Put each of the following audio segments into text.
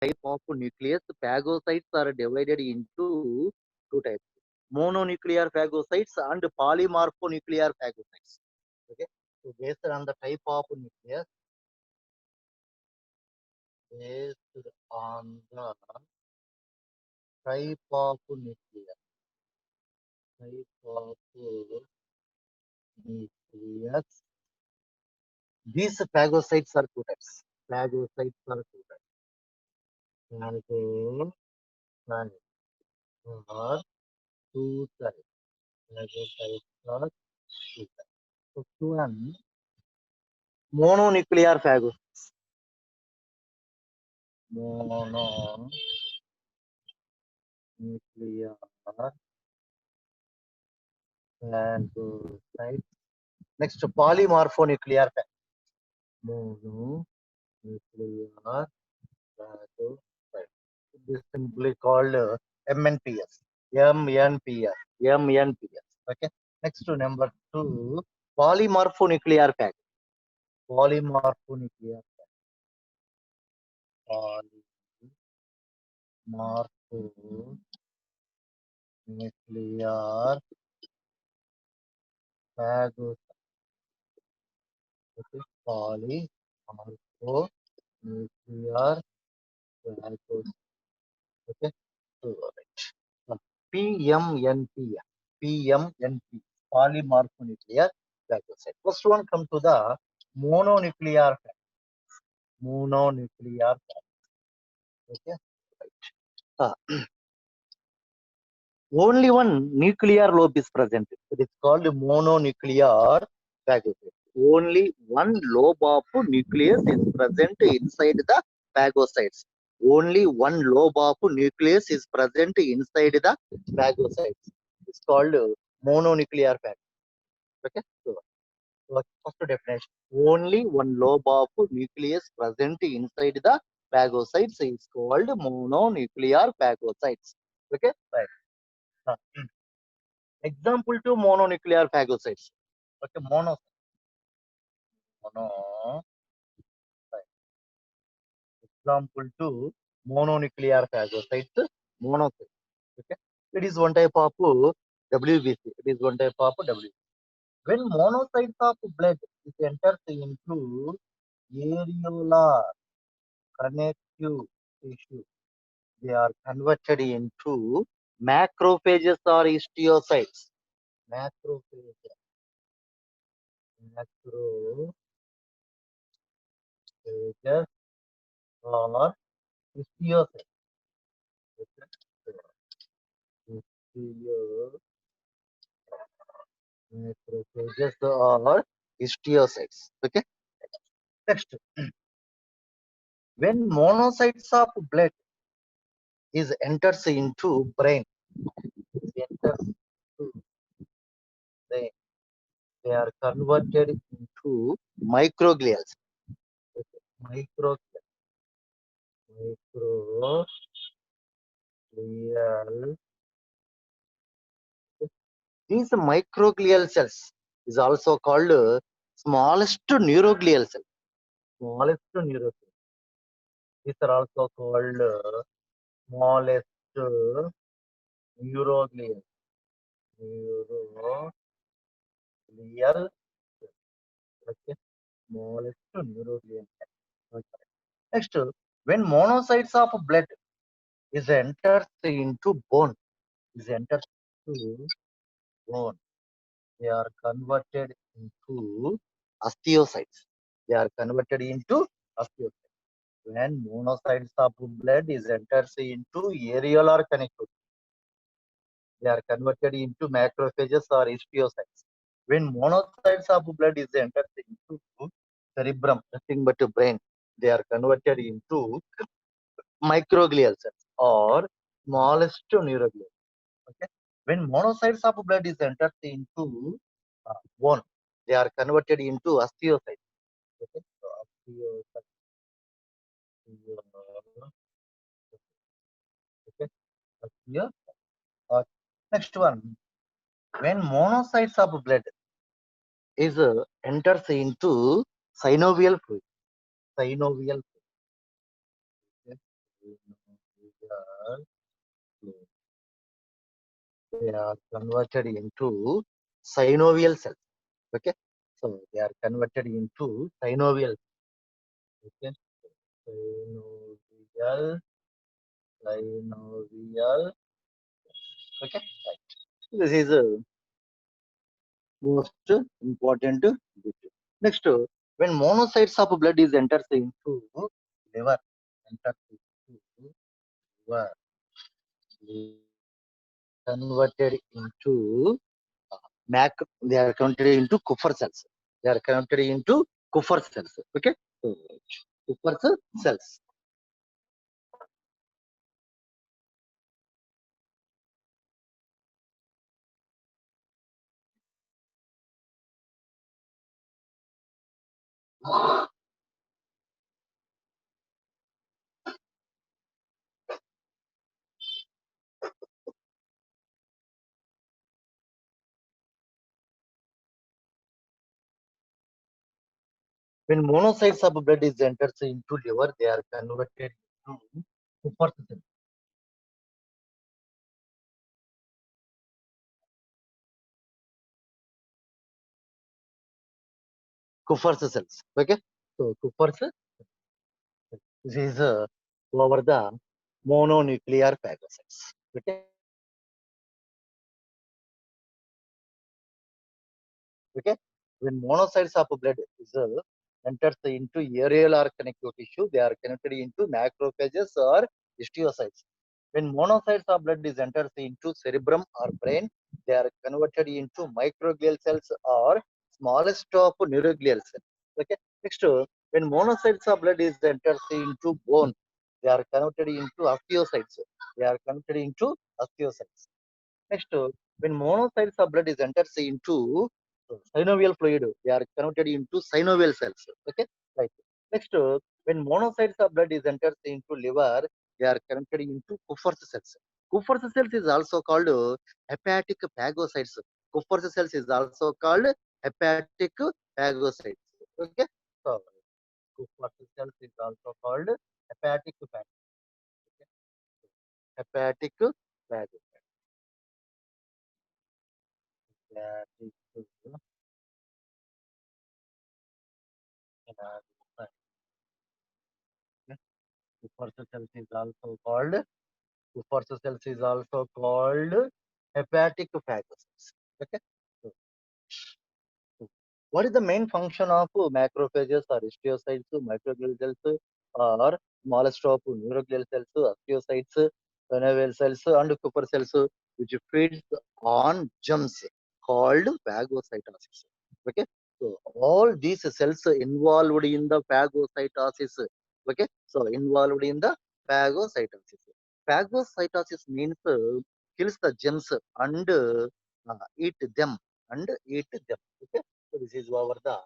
type of nucleus, phagocytes are divided into two types: mononuclear phagocytes and polymorphonuclear phagocytes. Okay, so based on the type of nucleus, based on the type of nucleus, these phagocytes are two types. Phagocytes are two types. Phagocytes are two types. Phagocytes are two types. So, one mononuclear phagocytes. Mononuclear phagocytes. Next, polymorphonuclear phagocytes. Mononuclear phagocytes. This is simply called MNPS. MNPS. MNPS. Okay. Next to number 2, polymorphonuclear phagocytes. Polymorphonuclear phagocytes. Okay. Polymorphonuclear phagocytes. Okay. So, right. PMNP. PMNP. Polymorphonuclear phagocyte. First one come to the mononuclear phagocyte. Mononuclear phagocyte. Okay. Right. Only one nuclear lobe is present. It is called mononuclear phagocyte. Only one lobe of nucleus is present inside the phagocytes. Only one lobe of nucleus is present inside the phagocytes. It's called mononuclear phagocyte. Okay. So, first definition: only one lobe of nucleus present inside the phagocytes is called mononuclear phagocytes. Okay. Right. Example to mononuclear phagocytes. Okay, mono. Example to mononuclear phagocytes. Monocytes. Okay, it is one type of WBC. It is one type of WBC. When monocytes of blood is enters into areolar connective tissue, they are converted into macrophages or histiocytes. Macrophages. Macrophages or histiocytes. Macrophages or histiocytes. Okay. Next, when monocytes of blood is enters into brain, enters into brain, they are converted into microglial. Okay. Microglial. These microglial cells is also called smallest neuroglial cell. Smallest neuroglial. These are also called smallest neuroglial. Neuroglial. Okay. Smallest neuroglial. Okay. Next, when monocytes of blood is enters into bone, bone, they are converted into osteocytes. They are converted into osteocytes. When monocytes of blood is enters into areolar connectivity, they are converted into macrophages or histiocytes. When monocytes of blood is enters into cerebrum, nothing but brain, they are converted into microglial cells or smallest neuroglial. Okay. When monocytes of blood is entered into bone, they are converted into osteocytes. Okay. So, osteocytes. Okay. Osteo. Next one. When monocytes of blood is enters into synovial fluid. Synovial fluid. Okay. they are converted into synovial cells. Okay, so they are converted into synovial. Okay, synovial, synovial. Okay, this is a most important bit. Next, when monocytes of blood is enters into liver, enters into liver, converted into mac. They are converted into Kupffer cells. They are converted into Kupffer cells. Okay, so Kupffer cells. When monocytes of blood is enters into liver, they are converted into Kupffer cells. Kupffer cells. Okay, so Kupffer cells. This is over the mononuclear phagocytes. Okay, okay. When monocytes of blood is enters into aerial or connective tissue, they are connected into macrophages or histiocytes. When monocytes of blood is enters into cerebrum or brain, they are converted into microglial cells or smallest of neuroglial cells. Okay. Next, when monocytes of blood is enters into bone, they are converted into osteocytes. They are converted into osteocytes. Next, when monocytes of blood is enters into synovial fluid, they are converted into synovial cells. Okay, right. Next, when monocytes of blood is enters into liver, they are converted into Kupffer cells. Kupffer cells is also called hepatic phagocytes. Kupffer cells is also called hepatic phagocytes. Okay, so Kupffer cells is also called hepatic phagocytes. Hepatic phagocytes. Hepatic phagocytes. Kupffer cells is also called Kupffer cells is also called hepatic phagocytes. Okay. So, what is the main function of macrophages or histiocytes, microglial cells, or smallest of neuroglial cells, osteocytes, synovial cells, and Kupffer cells, which feeds on germs called phagocytosis. Okay. So all these cells involved in the phagocytosis. Okay. So involved in the phagocytosis. Phagocytosis means kills the germs and eat them eat them. Okay. So this is over the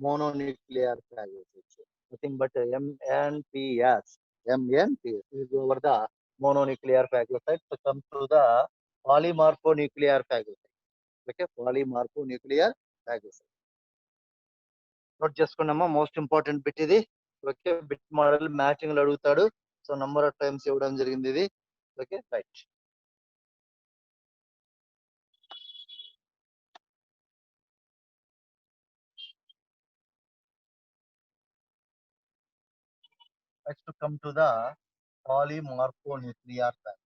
mononuclear phagocytes. Nothing but MNPS. MNPS is over the mononuclear phagocytes. So come to the polymorphonuclear phagocytes. Okay, polymorphonuclear phagocytes. Note చేసుకున్నామా most important bit ఇది. Okay, bit model matching అడుగుతాడు. So number of times ఇవ్వడం జరిగింది ఇది. Okay, right. Next come to the polymorphonuclear phagocytes.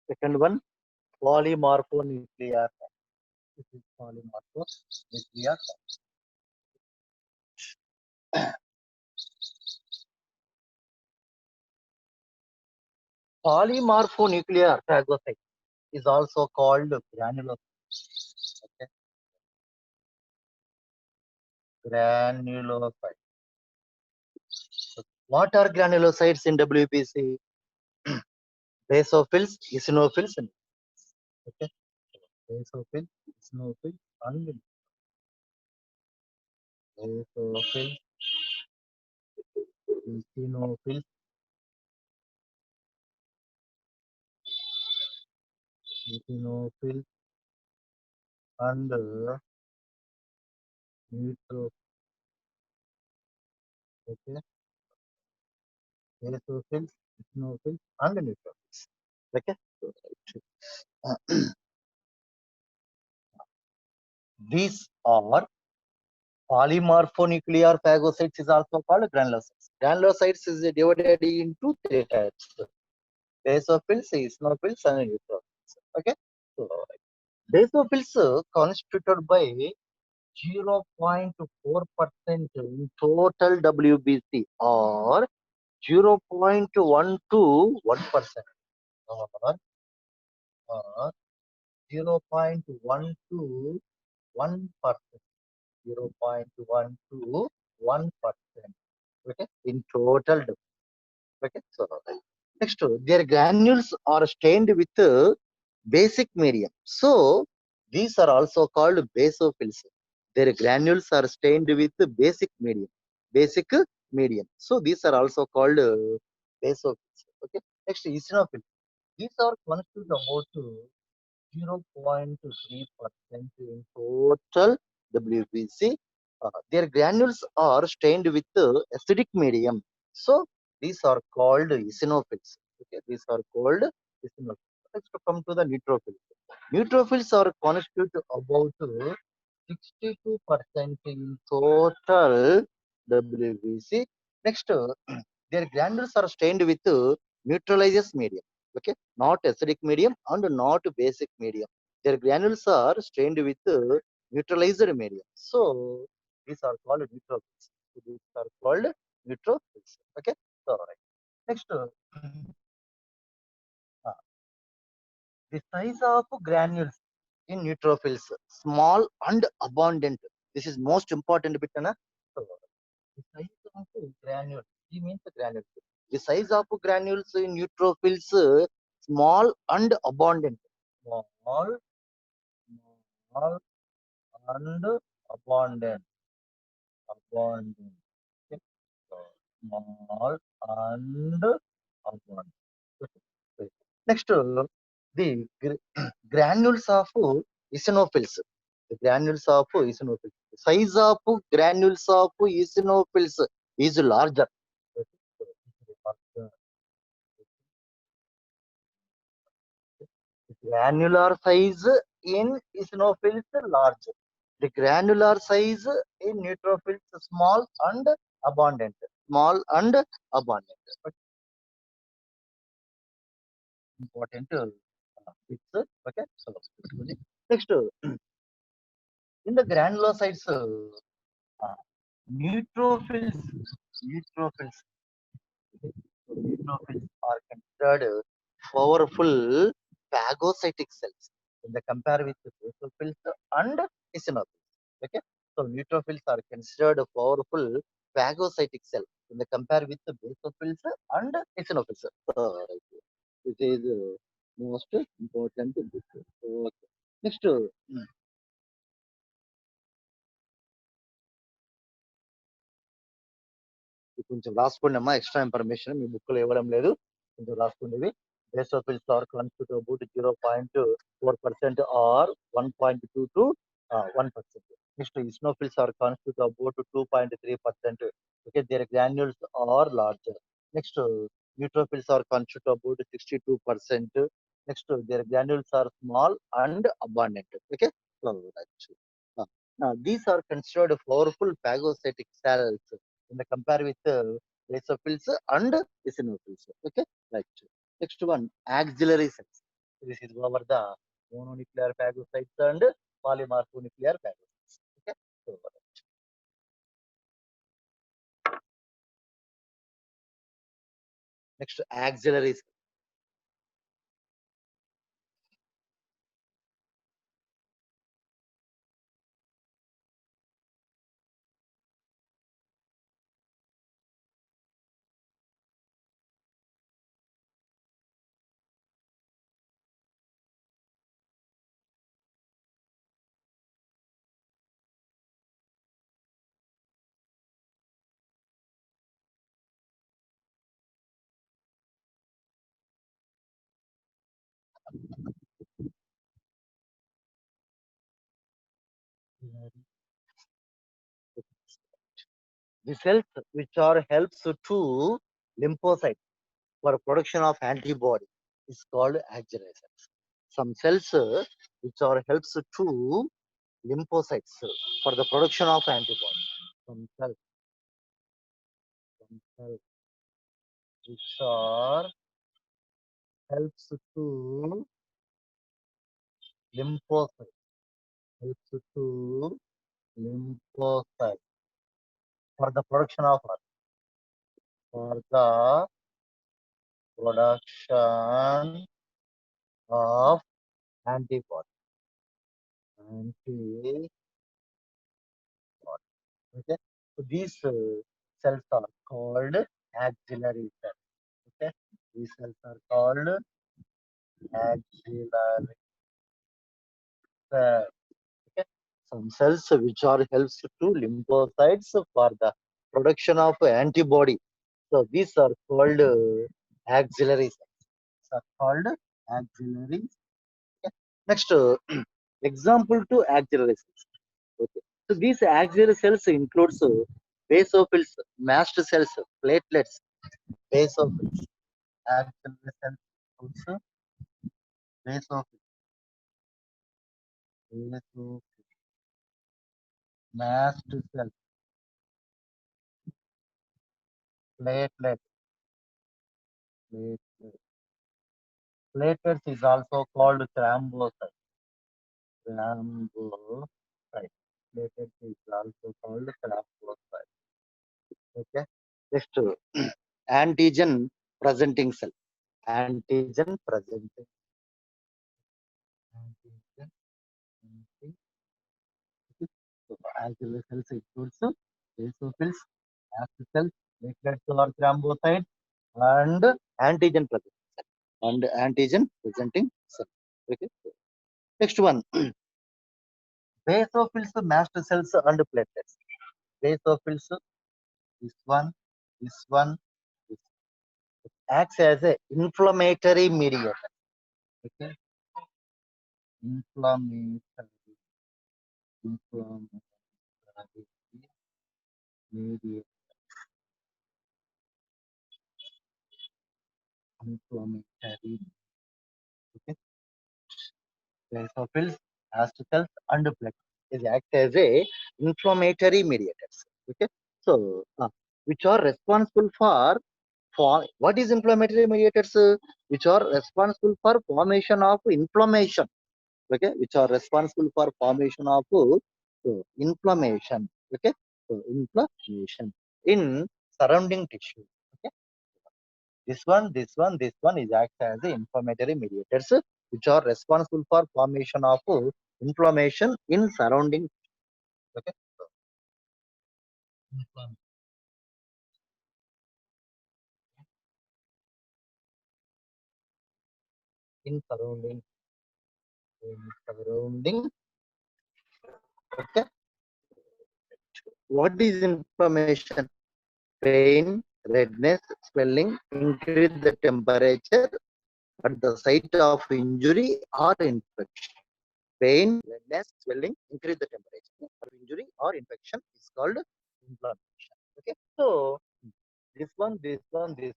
Second one, polymorphonuclear phagocytes. This is polymorphonuclear phagocytes. Polymorphonuclear phagocyte is also called granulocyte. Okay, granulocyte. So what are granulocytes in WBC? Basophils, eosinophils, and okay, basophils, eosinophils, and basophils, eosinophils, eosinophils and neutrophils. Okay, basophils, eosinophils, and neutrophils. Okay, so, these are polymorphonuclear phagocytes is also called granulocytes. Granulocytes is divided into three types: basophils, eosinophils, and neutrophils. Okay, so basophils constituted by 0.4% in total WBC or 0.1 to 1% or 0.1 to 1%. 0.1 to 1%. Okay, in total. Okay, so next, their granules are stained with basic medium. So these are also called basophils. Their granules are stained with basic medium. Basic medium. So these are also called basophils. Okay. Next, eosinophils. These are constituted about 0.3% in total WBC. Their granules are stained with acidic medium. So these are called eosinophils. Okay, these are called eosinophils. Let's come to the neutrophils. Neutrophils are constituted about 62% in total WBC. Next, their granules are stained with neutralizes medium. Okay, not acidic medium and not basic medium. Their granules are stained with neutralized medium. So these are called neutrophils. So, these are called neutrophils. Okay, so right. Next, uh, the size of granules in neutrophils small and abundant. This is most important bit. Na? So, the size of granules. He means the granules. The size of granules in neutrophils small and abundant. Small, small and abundant. Abundant. Okay. So, small and abundant. Okay. Next, the granules of eosinophils. The granules of eosinophils. The size of granules of eosinophils is larger. Okay. So, this is the first, granular size in eosinophils large. The granular size in neutrophils small and abundant. Small and abundant. But important it's okay. So next, in the granulocytes, neutrophils, neutrophils, neutrophils are considered powerful phagocytic cells when they compare with basophils and eosinophils. Okay, so neutrophils are considered a powerful phagocytic cell when they compare with the basophils and eosinophils. This is most important. Okay. Next, కొంచెం రాసుకోండి అమ్మా extra information మీ book లో ఇవ్వడం లేదు కొంచెం రాసుకోండి basophils are constitute about 0.4% or 1.2 to 1%. Next, eosinophils are constitute about 2.3%. Okay, their granules are larger. Next, neutrophils are constitute about 62%. Next, their granules are small and abundant. Okay, so that's these are considered powerful phagocytic cells when they compare with basophils and eosinophils. Okay, right. Next one, auxiliary cells. This is over the mononuclear phagocytes and polymorphonuclear phagocytes. Okay, so next, auxiliary cells. The cells which are helps to lymphocytes for production of antibody is called axillary cells. Some cells which are helps to lymphocytes for the production of antibody. Some cells which are helps to lymphocytes helps to lymphocytes for the production of for the production of antibody. Antibody. Okay. So these cells are called axillary cells. Okay. These cells are called axillary cells. Okay. Some cells which are helps to lymphocytes for the production of antibody. So these are called axillary cells. These are called axillary. Okay. Next, example to axillary cells. Okay. So these axillary cells includes basophils, mast cells, platelets, basophils, axillary cells also basophils, basophils, mast cells, platelets, platelets. Platelets is also called thrombocytes. Thrombocytes. Platelets is also called thrombocytes. Okay. Next, antigen presenting cell. Antigen presenting. Antigen. Antigen. So axillary cells includes basophils, mast cells, platelets or thrombocytes, and antigen presenting cell. And antigen presenting cell. Okay. Next one, basophils, mast cells, and platelets. Basophils, this one, this one, this acts as a inflammatory mediator. Okay. Inflammatory, inflammatory mediator. Inflammatory. Okay. Basophils, mast cells, and platelets. It act as a inflammatory mediators. Okay. So, which are responsible for what is inflammatory mediators? Which are responsible for formation of inflammation. Okay, which are responsible for formation of inflammation. Okay, so inflammation in surrounding tissue. Okay, this one is act as the inflammatory mediators, which are responsible for formation of inflammation in surrounding. Okay, so inflammation in surrounding. Okay, what is inflammation? Pain, redness, swelling, increase the temperature at the site of injury or infection. Pain, redness, swelling, increase the temperature. Injury or infection is called inflammation. Okay, so this one play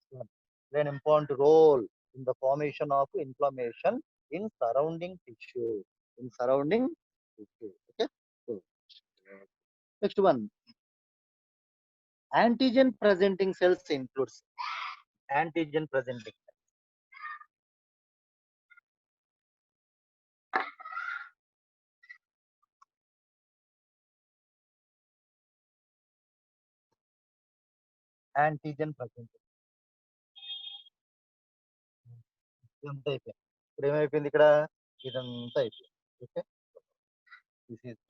an important role in the formation of inflammation in surrounding tissue. In surrounding tissue. Okay, so next one, antigen presenting cells includes antigen presenting antigen presenting. ఇదంతా అయిపోయింది. ఇప్పుడు ఏమైపోయింది ఇక్కడ? ఇదంతా అయిపోయింది. Okay, this is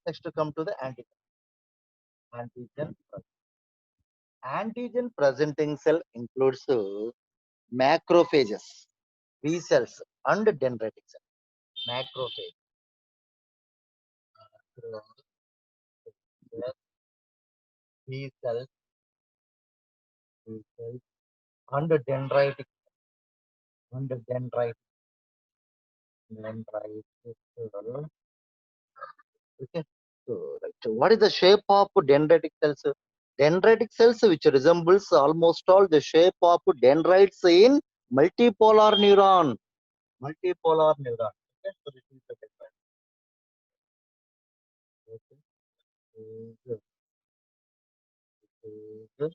next come to the antigen. Antigen antigen presenting cell includes macrophages, B cells, and dendritic cells. Macrophage, B cells, B cells, and dendritic and dendritic cell. Okay. So, right. What is the shape of dendritic cells? Dendritic cells, which resembles almost all the shape of dendrites in multipolar neuron. Multipolar neuron. Okay. So this is the dendrite. Okay. Good. Good.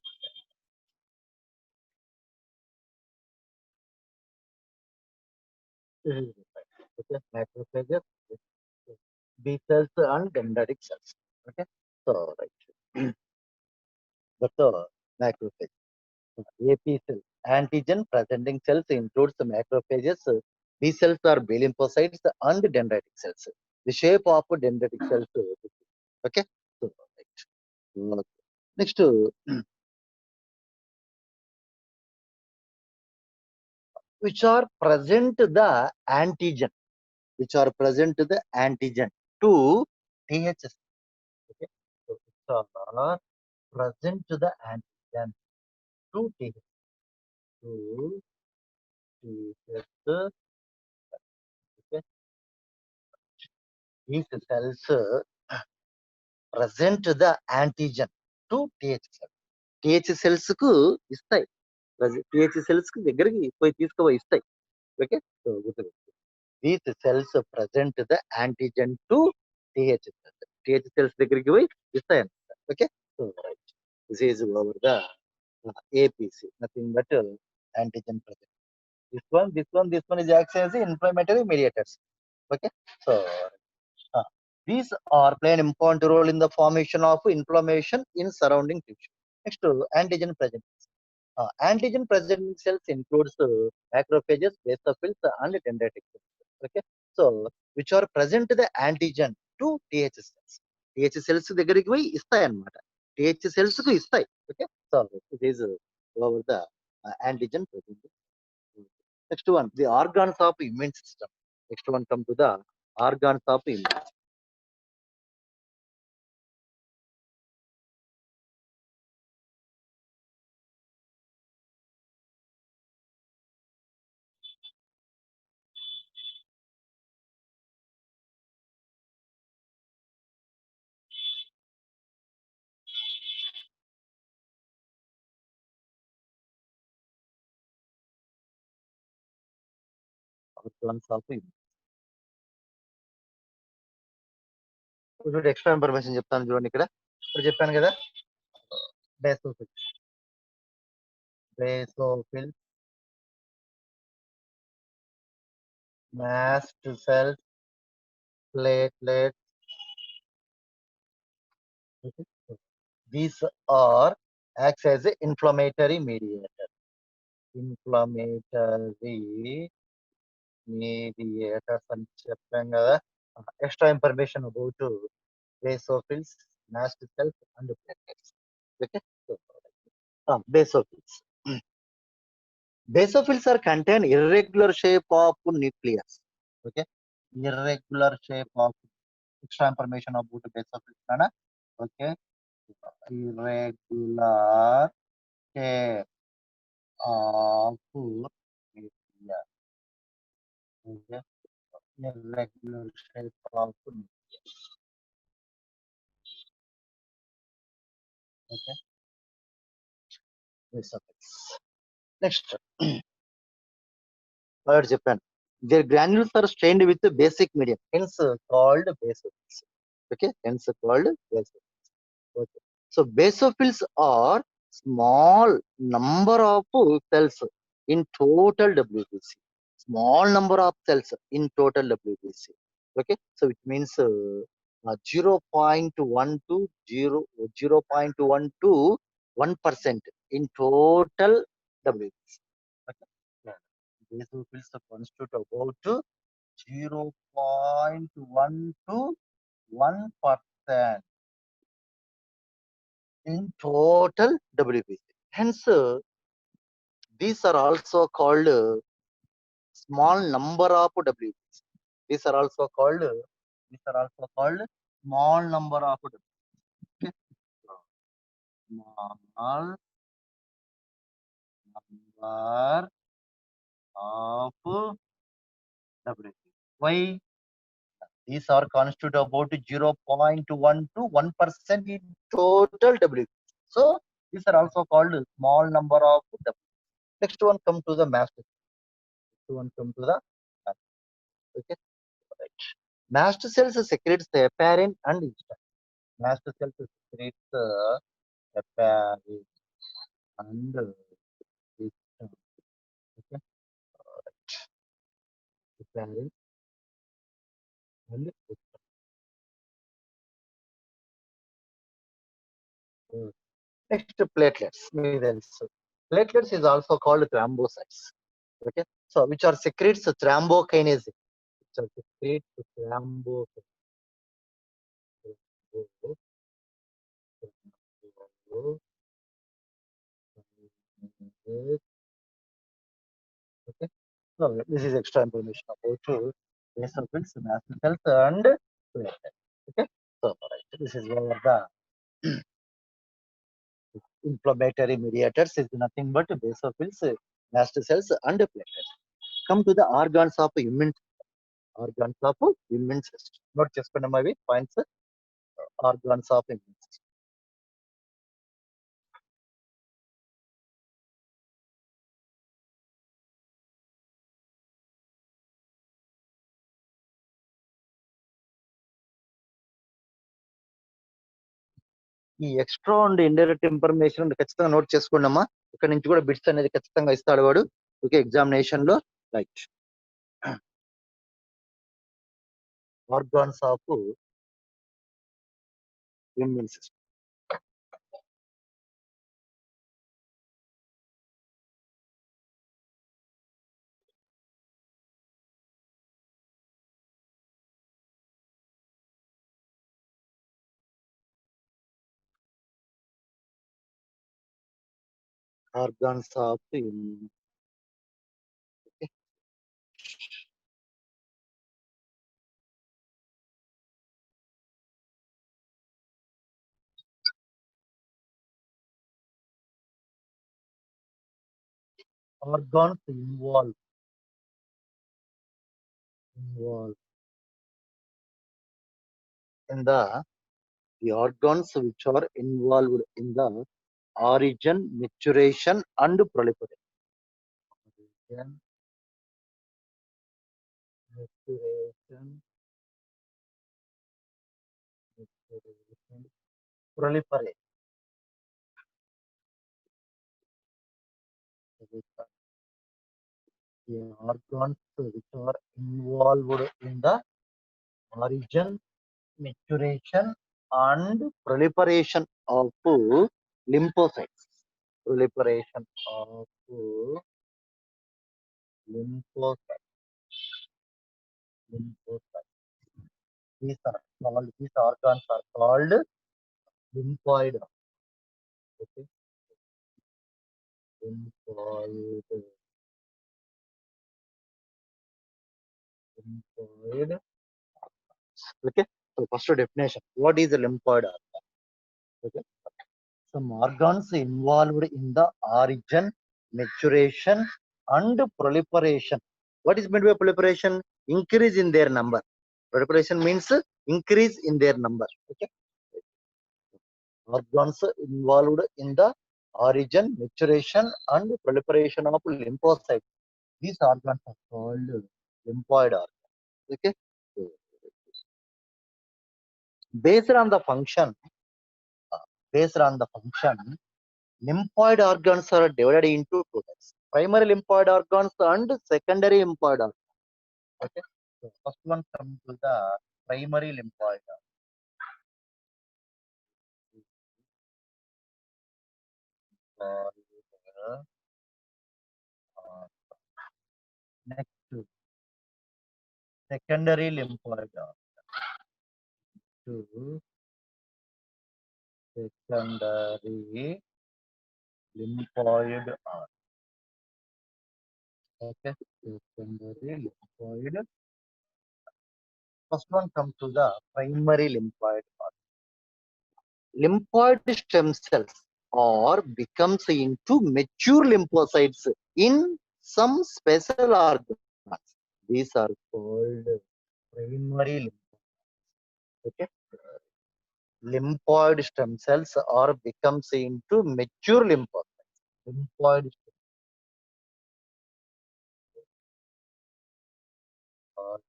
This is the dendrite. Okay. Macrophages, B cells and dendritic cells. Okay. So right. That's the macrophage. AP cell. Antigen presenting cells includes the macrophages. B cells are B lymphocytes and dendritic cells. The shape of dendritic cells. Okay. So, right. Next, which are present the antigen, which are present the antigen to THS. Okay. So, which are present the antigen to THS. To THS. Okay. These cells present the antigen to TH cells. TH cells కు ఇస్తాయి. TH cells కి దగ్గరికి పోయి తీసుకుపోయి ఇస్తాయి. Okay. So these cells present the antigen to TH cells. TH cells దగ్గరికి పోయి ఇస్తాయి అన్నమాట. Okay. So right. This is over the APC. Nothing but antigen present. This one is acts as inflammatory mediators. Okay. So Uh, these are play an important role in the formation of inflammation in surrounding tissue. Next, antigen present. Antigen present cells includes macrophages, basophils, and dendritic cells. Okay, so which are present the antigen to TH cells. TH cells దగ్గరికి పోయి ఇస్తాయి అన్నమాట. TH cells కు ఇస్తాయి. Okay, so it is over the antigen present. Next one, the organs of immune system. Next one come to the organs of immune. Organs of immune. చూడండి extra information చెప్తాను చూడండి ఇక్కడ ఇప్పుడు చెప్పాను కదా బేసోఫిల్ బేసోఫిల్ mast cells platelets. These are acts as a inflammatory mediator. Inflammatory mediators అని చెప్పాం కదా extra information about basophils mast cells and platelets. Okay. So, basophils. Basophils are contain irregular shape of nucleus. Okay, irregular shape of extra information about basophils. Nana. Okay, irregular shape of nucleus. Okay, irregular shape of nucleus. Okay, basophils. Next, third Japan. Their granules are stained with basic medium, hence called basophils. Okay, hence called basophils. Okay. So basophils are small number of cells in total WBC. Small number of cells in total WBC. Okay. So it means 0.1 to 0.1 to 1% in total WBC. Okay. Yeah. Basophils constitute about 0.1 to 1% in total WBC. Hence, these are also called small number of WBC. These are also called small number of WBC. Small number of WBC. Why? These are constitute about 0.1 to 1% in total W. So these are also called small number of W. Next one come to the mast. Next one come to the mast. Okay. Right. Mast cells secretes the heparin and histamine. Mast cells secretes the heparin and histamine. Okay. Heparin and histamine. Next, platelets. Platelets is also called thrombocytes. Okay, so which are secretes thrombokinase. Which are secretes thrombokinase. Okay, so this is extra information about basophils, mast cells, and platelets. Okay, so right, this is where the inflammatory mediators is nothing but basophils, mast cells, and platelets. Come to the organs of immune system. Note చేసుకున్నాం అవి points, organs of immune system. ఈ extra and indirect information ఖచ్చితంగా note చేసుకున్నామా. ఇక్కడ నుంచి కూడా bits అనేది ఖచ్చితంగా ఇస్తాడు వాడు. ఓకే, ఎగ్జామినేషన్ లో. Right, organs of immune system. Organs of immune. Organs involve in the organs which are involved in the origin, maturation, and proliferation. Origin, maturation, proliferation. The organs which are involved in the origin, maturation, and proliferation of lymphocytes. Proliferation of lymphocytes. These organs are called lymphoid. Okay. Lymphoid. Okay. So first definition. What is a lymphoid organ? Okay. Some organs involved in the origin, maturation, and proliferation. What is meant by proliferation? Increase in their number. Proliferation means increase in their number. Okay. Organs involved in the origin, maturation, and proliferation of lymphocytes. These organs are called lymphoid organs. Okay. Based on the function, lymphoid organs are divided into two types: primary lymphoid organs and secondary lymphoid organs. Okay. So first one comes to the primary lymphoid organ. Next, secondary lymphoid organ. Secondary lymphoid organ. Okay. Secondary lymphoid. First one comes to the primary lymphoid organ. Lymphoid stem cells or becomes into mature lymphocytes in some special organs. These are called primary lymphoid. Okay. Lymphoid stem cells are becomes into mature lymphocytes. Lymphoid stem are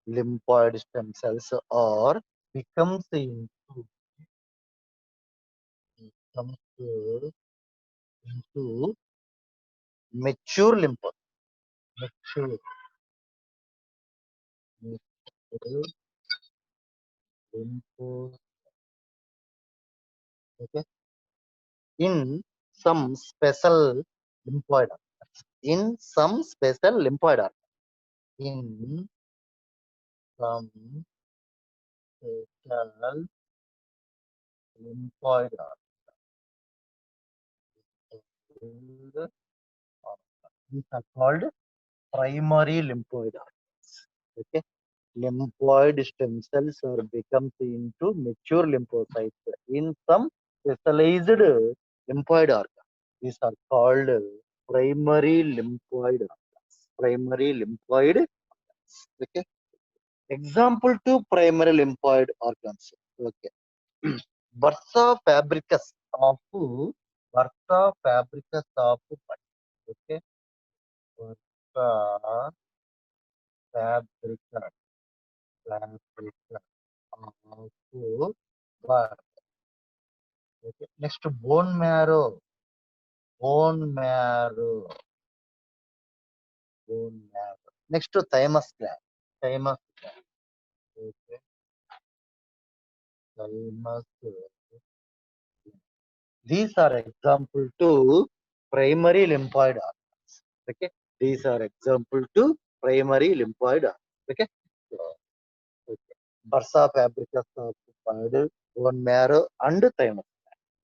lymphoid stem cells are becomes comes into mature lymphocytes. Mature, mature lymphocytes. Okay. In some special lymphoid organs. In some special lymphoid organs. In some special lymphoid organs. These are called primary lymphoid organs. Okay. Lymphoid stem cells are becomes into mature lymphocytes in some specialized lymphoid organs. These are called primary lymphoid organs. Primary lymphoid organs. Okay. Example to primary lymphoid organs. Okay. Bursa fabricus of Bursa fabricus of okay. Bursa fabricus fabricus of bird. Okay. Next bone marrow. Bone marrow. Bone marrow. Next to thymus gland. Thymus gland. Okay. Thymus gland. These are example to primary lymphoid organs. Okay. These are example to primary lymphoid organs. Okay. So, okay. Bursa fabricus of bird, bone marrow, and thymus.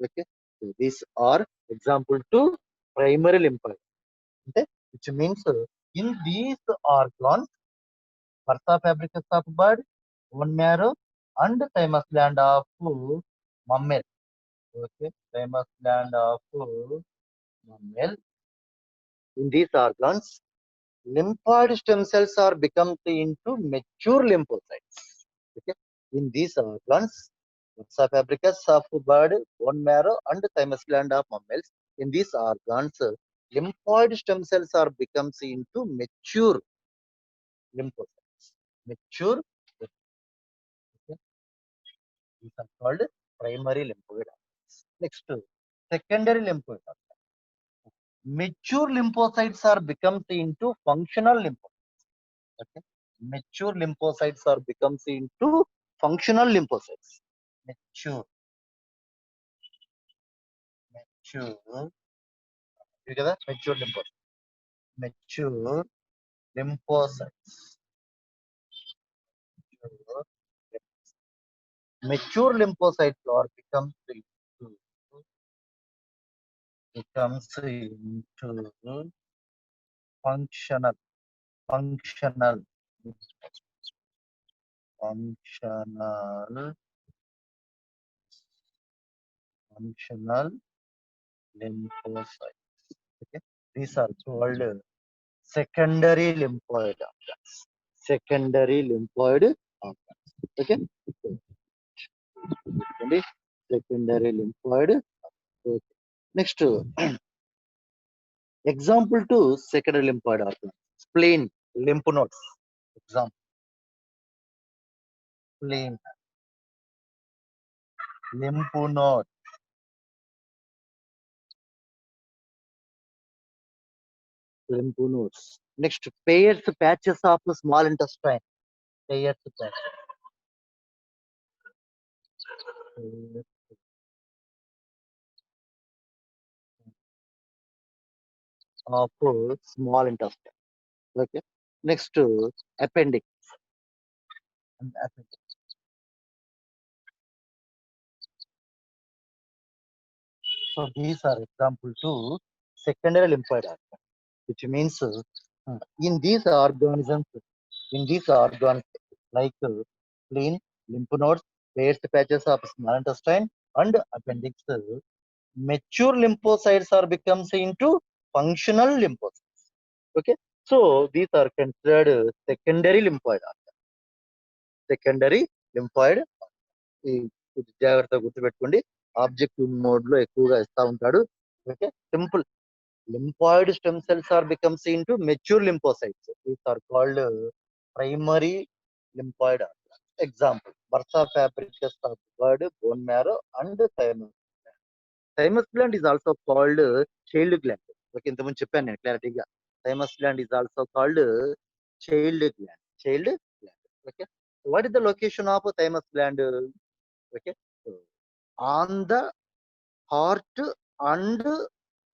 Okay. So these are example to primary lymphoid. Okay. Which means in these organs, bursa fabricus of bird, bone marrow, and thymus gland of mammal. Okay. Thymus gland of mammal. In these organs, lymphoid stem cells are become into mature lymphocytes. Okay. In these organs, bursa fabricus of bird, bone marrow, and thymus gland of mammals. In these organs, lymphoid stem cells are becomes into mature lymphocytes. Mature, okay, these are called primary lymphoid organs. Next, secondary lymphoid organs. Mature lymphocytes are becomes into functional lymphocytes. Okay. Mature lymphocytes are becomes into functional lymphocytes. Mature, mature, together, mature lymphocytes. Mature lymphocytes. Mature lymphocytes are becomes into functional, functional, functional, functional lymphocytes. Okay. These are called secondary lymphoid organs. Secondary lymphoid organs. Okay. Secondary lymphoid. Okay. Next, example to secondary lymphoid organ. Spleen, lymph nodes. Example, spleen, lymph node, lymph nodes. Next, pairs patches of small intestine. Pairs patches of small intestine. Okay. Next, appendix. Appendix. So these are example to secondary lymphoid organ, which means in these organisms, in these organs like spleen, lymph nodes, pairs patches of small intestine, and appendix, mature lymphocytes are becomes into functional lymphocytes. Okay, So these are considered secondary lymphoid organ. Secondary lymphoid జాగ్రత్తగా గుర్తుపెట్టుకోండి. Objective mode లో ఎక్కువగా ఇస్తా ఉంటాడు. Okay, simple. Lymphoid stem cells are becomes into mature lymphocytes. These are called primary lymphoid organs. Example: bursa fabricus of blood, bone marrow, and thymus. Thymus gland is also called child gland. Okay, ఇంతకుముందు చెప్పాను నేను క్లారిటీగా. Thymus gland is also called child gland. Child gland. Okay. What is the location of thymus gland? Okay. So, on the heart and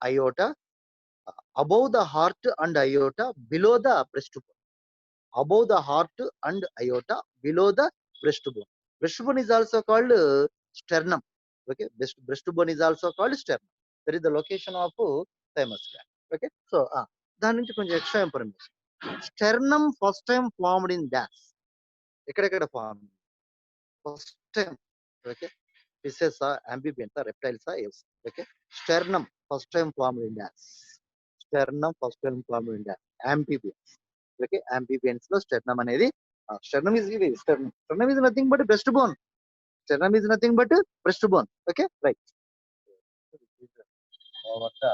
aorta, above the heart and aorta, below the breastbone. Above the heart and aorta, below the breastbone. Breastbone is also called sternum. Okay, breastbone is also called sternum. That is the location of thymus gland. Okay, so దాని నుంచి కొంచెం extra information. Sternum first time formed in dash. ఎక్కడెక్కడ form first time? Okay, fishes, amphibians, reptiles, apes. Okay, sternum first time formed in gas. Sternum first time formed in gas. Amphibians. Okay, amphibians లో sternum అనేది sternum is sternum. Sternum is nothing but breastbone. Sternum is nothing but breastbone. Okay, right. Over the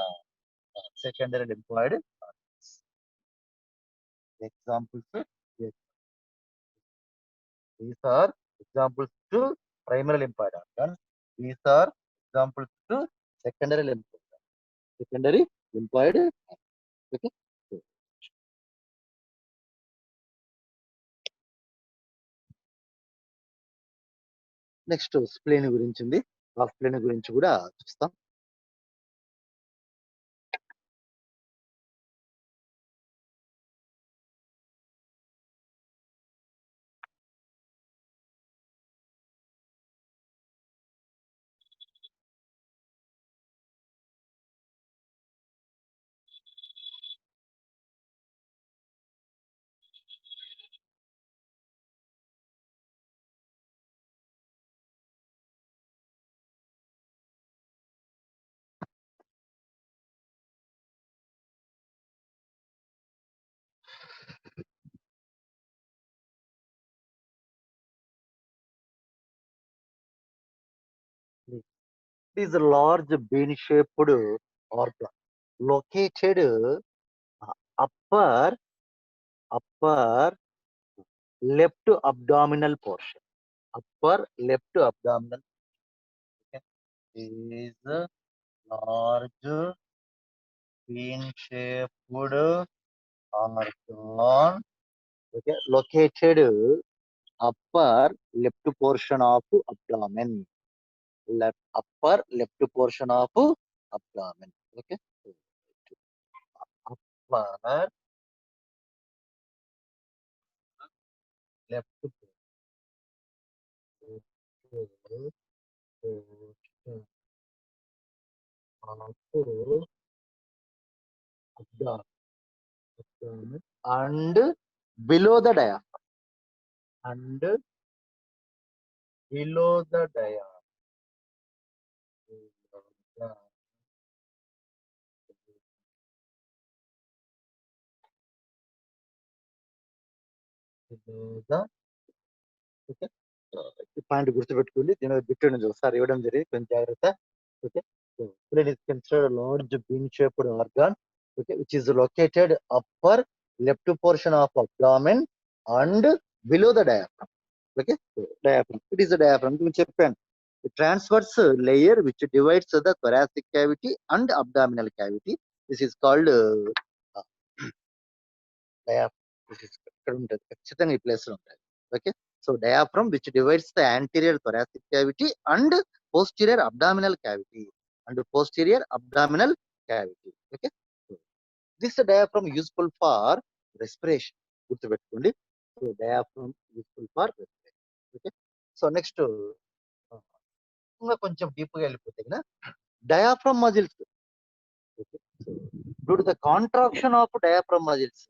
secondary lymphoid organs. Examples. Yes. These are examples to primary lymphoid organs. These are examples to secondary lymphoid. Secondary lymphoid. Okay. Next spleen గురించి ఉంది. ఆ స్ప్లేన్ గురించి కూడా చూస్తాం. It is a large bean-shaped organ located upper left abdominal portion. Upper left abdominal. Okay. Is a large bean-shaped organ. Okay, located upper left portion of abdomen. Upper left portion of abdomen. Okay, upper left portion of abdomen and below the diaphragm. And below the diaphragm. Below the. Okay. ఈ point గుర్తుపెట్టుకోండి. దీని bit నుంచి ఒకసారి ఇవ్వడం జరిగింది, కొంచెం జాగ్రత్త. Okay, so brain is considered a large bean-shaped organ, okay, which is located upper left portion of abdomen and below the diaphragm. Okay, so diaphragm. It is a diaphragm. నేను చెప్పాను. The transverse layer which divides the thoracic cavity and abdominal cavity. This is called diaphragm. This is ఇక్కడ ఉంటుంది, ఖచ్చితంగా ఈ place లో ఉంటుంది. Okay, so diaphragm which divides the anterior thoracic cavity and posterior abdominal cavity. Okay, so this diaphragm useful for respiration. గుర్తుపెట్టుకోండి. So diaphragm useful for respiration. Okay, so next ఇంకా కొంచెం deep గా వెళ్ళిపోతే diaphragm muscles. Okay, so due to the contraction of diaphragm muscles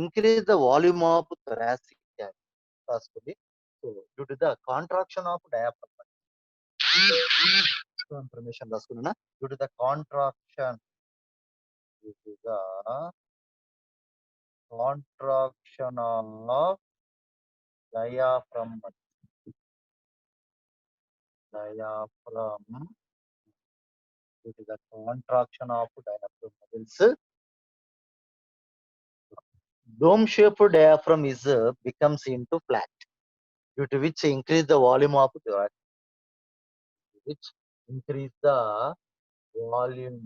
increase the volume of thoracic cavity. So due to the contraction of diaphragm muscles, so information రాసుకున్నా. Due to the contraction contraction of diaphragm. Diaphragm, due to the contraction of diaphragm muscles, dome-shaped diaphragm is becomes into flat, due to which increase the volume of the which increase the volume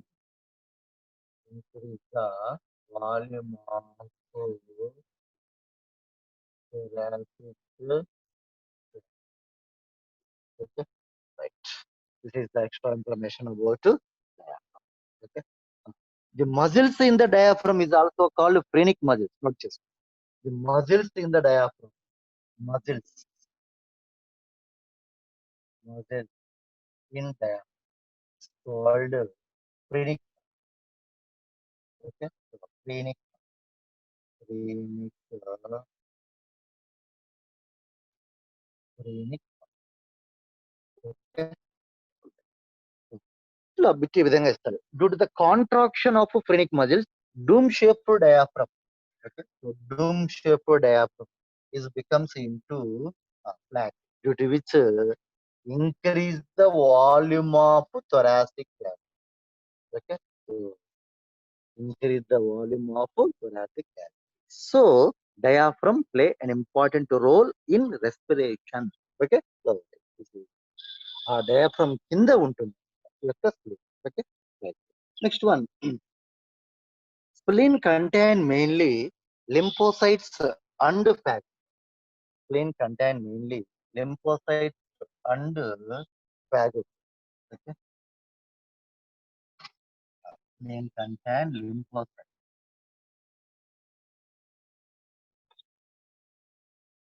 increase the volume of thoracic. Okay, right. This is the extra information about diaphragm. Okay. The muscles in the diaphragm is also called phrenic muscles, not just the muscles in the diaphragm. Muscles, muscles in diaphragm called phrenic. Okay, so phrenic, phrenic, phrenic. Okay. ఇలా bit ఈ విధంగా ఇస్తారు. Due to the contraction of phrenic muscles, dome-shaped diaphragm. Okay, so dome-shaped diaphragm is becomes into flat, due to which increase the volume of thoracic cavity. Okay, so increase the volume of thoracic cavity. So diaphragm play an important role in respiration. Okay, so ఆ diaphragm కింద ఉంటుంది యొక్క spleen. Okay, right. Next one, spleen contain mainly lymphocytes and fat. Spleen contain mainly lymphocytes and phagocytes. Okay, spleen contain lymphocytes,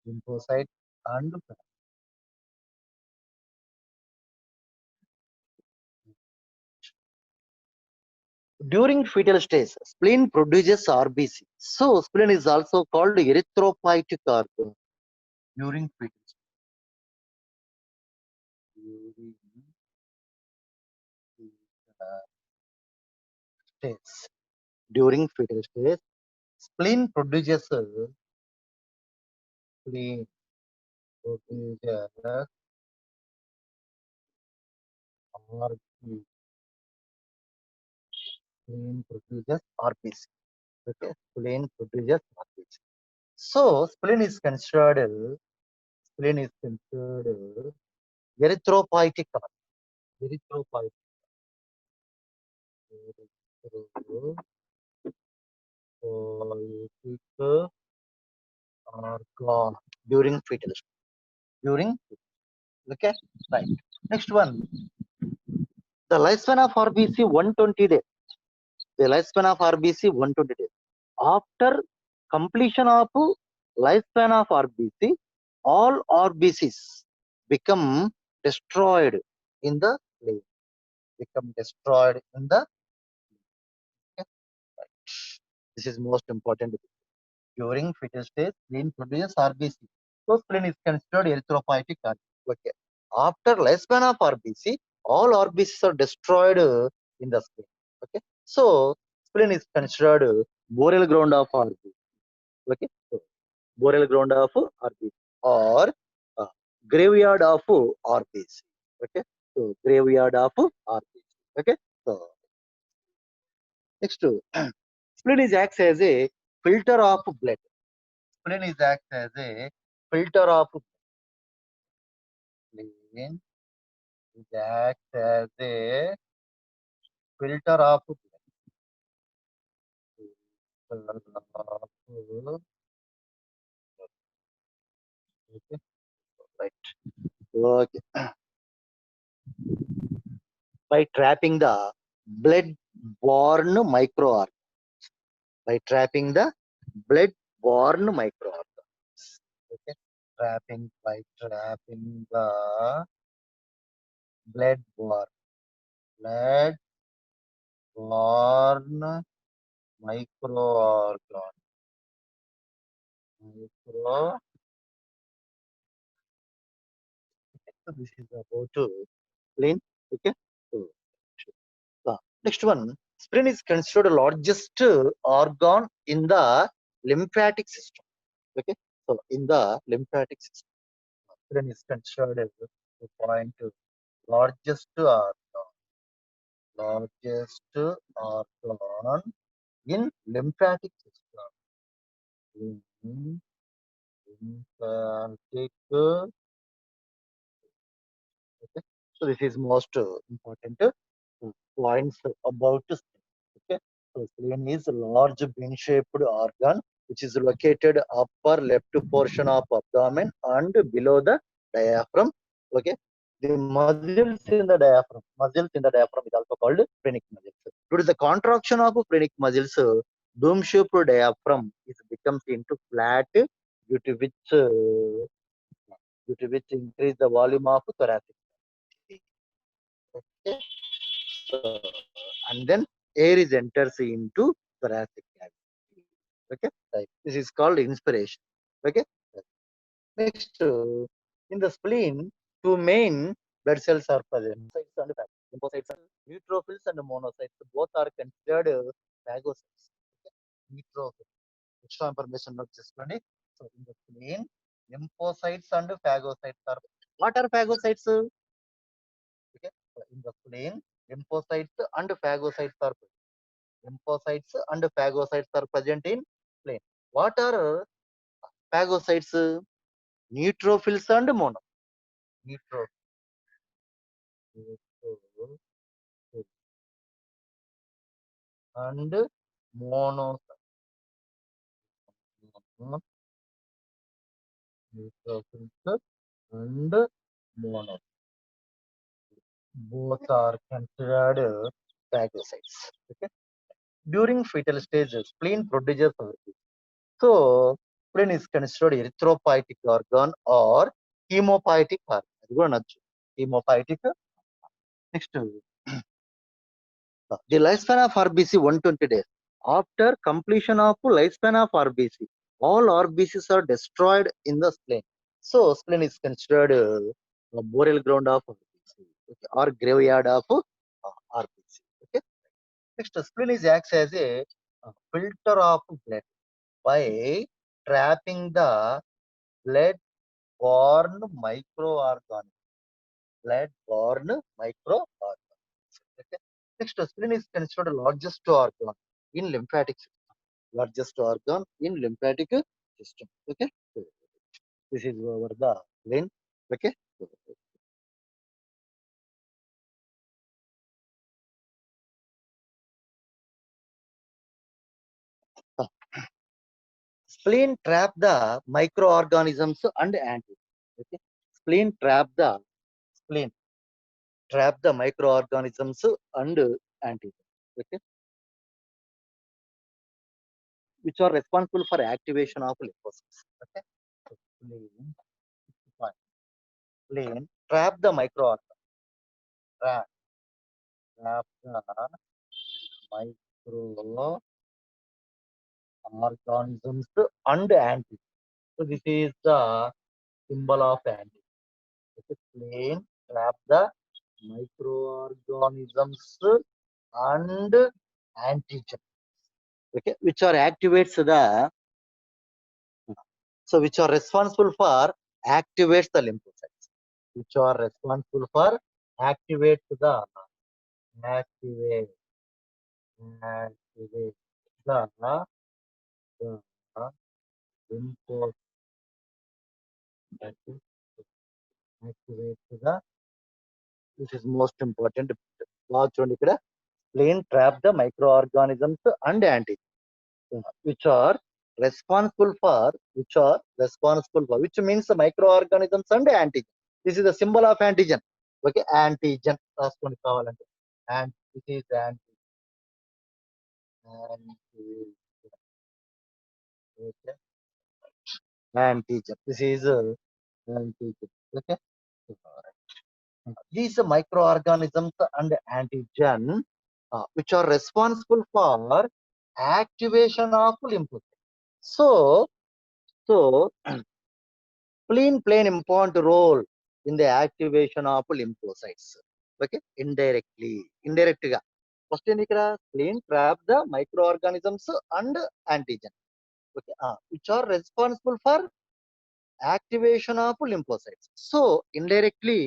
lymphocytes and phagocytes. During fetal stage, spleen produces RBC. So spleen is also called erythropoietic organ. During fetal stage. During fetal stage, spleen produces spleen produces RBC. Spleen produces RBC. Okay, spleen produces RBC. So spleen is considered erythropoietic organ. Erythropoietic. Erythropoietic organ during fetal stage. During, okay, right. Next one, the lifespan of RBC 120 days. The lifespan of RBC 120 days. After completion of lifespan of RBC, all RBCs become destroyed in the spleen. Become destroyed in the. Okay, right. This is most important. During fetal stage, spleen produces RBC. So spleen is considered erythropoietic organ. Okay. After lifespan of RBC, all RBCs are destroyed in the spleen. Okay. So spleen is considered burial ground of RBC. Okay. So, burial ground of RBC or graveyard of RBC. Okay. So graveyard of RBC. Okay. So next, spleen is acts as a filter of blood. Spleen is acts as a filter of spleen is acts as a filter of blood. Okay, right. Okay. By trapping the blood-borne microorganisms. By trapping the blood-borne microorganisms. Okay. By trapping the blood-borne microorganisms. So this is about spleen. Okay. So, next one, spleen is considered the largest organ in the lymphatic system. Okay, so in the lymphatic system, spleen is considered as the point largest organ in lymphatic system. In lymphatic, okay. So this is most important points about spleen. Okay. So spleen is a large bean-shaped organ which is located upper left portion of abdomen and below the diaphragm. Okay. The muscles in the diaphragm is also called phrenic muscles. Due to the contraction of phrenic muscles, dome-shaped diaphragm is becomes into flat due to which increase the volume of thoracic. Okay. So, and then air is enters into thoracic cavity. Okay, right. This is called inspiration. Okay. Next, in the spleen, two main blood cells are present. Lymphocytes and neutrophils and monocytes. Both are considered phagocytes. Okay. Neutrophils. Extra information not just funny. So in the spleen, lymphocytes and phagocytes are. What are phagocytes? Okay. So in the spleen, lymphocytes and phagocytes are present. Lymphocytes and phagocytes are present in spleen. What are phagocytes? Neutrophils and mono. Neutrophils and monocytes. Neutrophils and mono. Both are considered phagocytes. Okay. During fetal stage, spleen produces hormones. So, spleen is considered erythropoietic organ or hemopoietic organ. అది కూడా అనొచ్చు. Hemopoietic. Next, the lifespan of RBC 120 days. After completion of lifespan of RBC, all RBCs are destroyed in the spleen. So, spleen is considered burial ground of RBC, okay, or graveyard of RBC. Okay. Next, spleen is acts as a filter of blood by trapping the blood-borne microorganisms. Blood-borne microorganisms. Okay. Next, spleen is considered largest organ in lymphatic system. Largest organ in lymphatic system. Okay. So, this is over the spleen. Okay. Uh, Spleen trap the microorganisms and antigens. Okay. Spleen trap the spleen trap the microorganisms and antigens. Okay. Which are responsible for activation of lymphocytes. Okay. So spleen trap the microorganisms. Trap, trap the microorganisms and antigens. So this is the symbol of antigen. Okay. Spleen trap the microorganisms and antigen. Okay, which are activates the which are responsible for activates the lymphocytes, which are responsible for activates the activate activate the lymphocytes, activate the, this is most important. చూడండి ఇక్కడ spleen trap the microorganisms and antigens which are responsible for which means the microorganisms and antigen. This is the symbol of antigen. Okay, antigen రాసుకోండి కావాలంటే. And this is antigen. Okay. Antigen. This is antigen. Okay. These microorganisms and antigen which are responsible for activation of lymphocytes. So, so spleen play an important role in the activation of lymphocytes. Okay, indirect గా. First ఏంది ఇక్కడ spleen trap the microorganisms and antigen. Okay, which are responsible for activation of lymphocytes. So indirectly,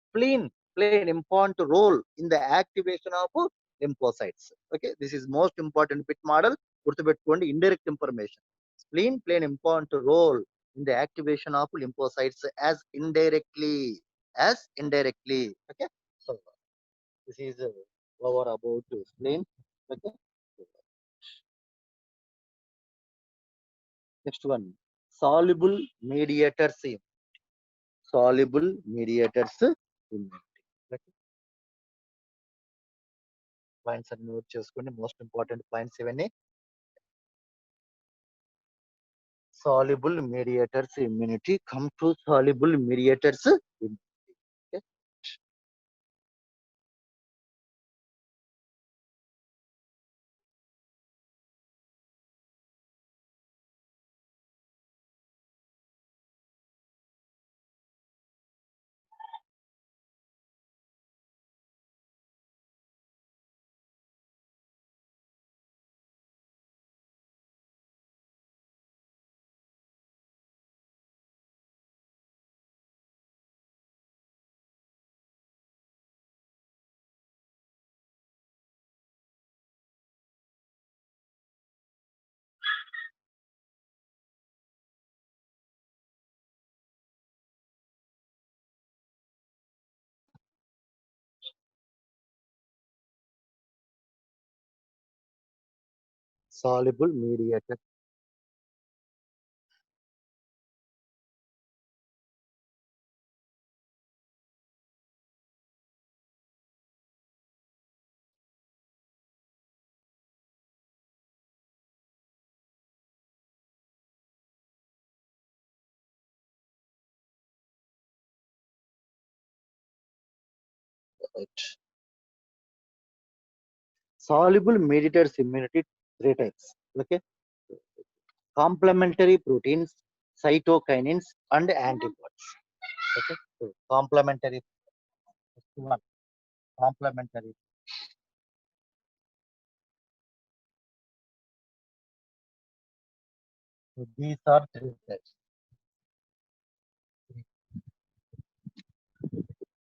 spleen play an important role in the activation of lymphocytes. Okay, this is most important bit model. గుర్తుపెట్టుకోండి, indirect information. Spleen play an important role in the activation of lymphocytes as indirectly. Okay, so this is over about spleen. Okay, next one, soluble mediators. Soluble mediators immunity. Okay, points అన్ని note చేసుకోండి, most important points ఇవన్నీ. Soluble mediators immunity. Come to soluble mediators immunity. Okay. Soluble mediator. Right. Soluble mediators immunity, three types. Okay. Complementary proteins, cytokinins, and antibodies. Okay. So complementary one. Complementary. So these are three types.